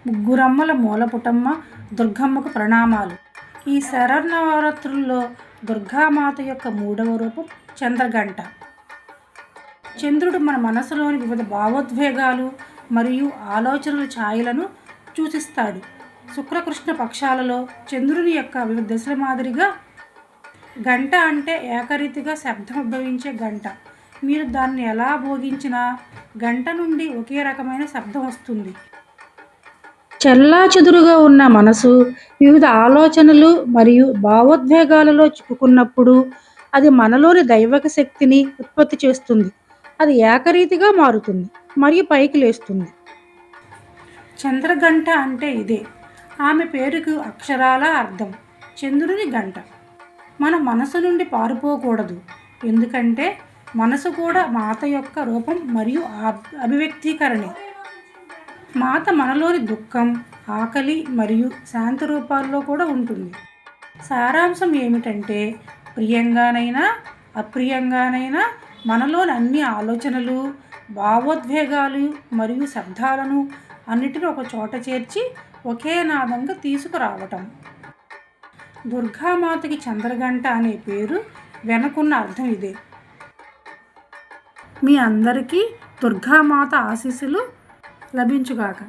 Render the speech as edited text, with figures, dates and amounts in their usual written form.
ముగ్గురమ్మల మూలపుటమ్మ దుర్గమ్మకు ప్రణామాలు. ఈ శరన్నవరాత్రుల్లో దుర్గామాత యొక్క 3వ రూపం చంద్రఘంట. చంద్రుడు మన మనసులోని వివిధ భావోద్వేగాలు మరియు ఆలోచనల ఛాయలను సూచిస్తాడు. శుక్లకృష్ణ పక్షాలలో చంద్రుని యొక్క వివిధ దశల మాదిరిగా గంట అంటే ఏకరీతిగా శబ్దం ఉద్భవించే గంట. మీరు దాన్ని ఎలా భోగించినా గంట నుండి ఒకే రకమైన శబ్దం వస్తుంది. చెల్లాచెదురుగా ఉన్న మనసు వివిధ ఆలోచనలు మరియు భావోద్వేగాలలో చిక్కుకున్నప్పుడు అది మనలోని దైవిక శక్తిని ఉత్పత్తి చేస్తుంది. అది ఏకరీతిగా మారుతుంది మరియు పైకి లేస్తుంది. చంద్రగంట అంటే ఇదే. ఆమె పేరుకు అక్షరాల అర్థం చంద్రుని గంట. మన మనసు నుండి పారిపోకూడదు, ఎందుకంటే మనసు కూడా మాత యొక్క రూపం మరియు అభివ్యక్తీకరణే. మాత మనలోని దుఃఖం, ఆకలి మరియు శాంతి రూపాల్లో కూడా ఉంటుంది. సారాంశం ఏమిటంటే ప్రియంగానైనా అప్రియంగానైనా మనలోని అన్ని ఆలోచనలు, భావోద్వేగాలు మరియు శబ్దాలను అన్నిటిని ఒక చోట చేర్చి ఒకే నాదంగా తీసుకురావటం. దుర్గామాతకి చంద్రగంట అనే పేరు వెనుకున్న అర్థం ఇదే. మీ అందరికీ దుర్గామాత ఆశీస్సులు లభించుగాక.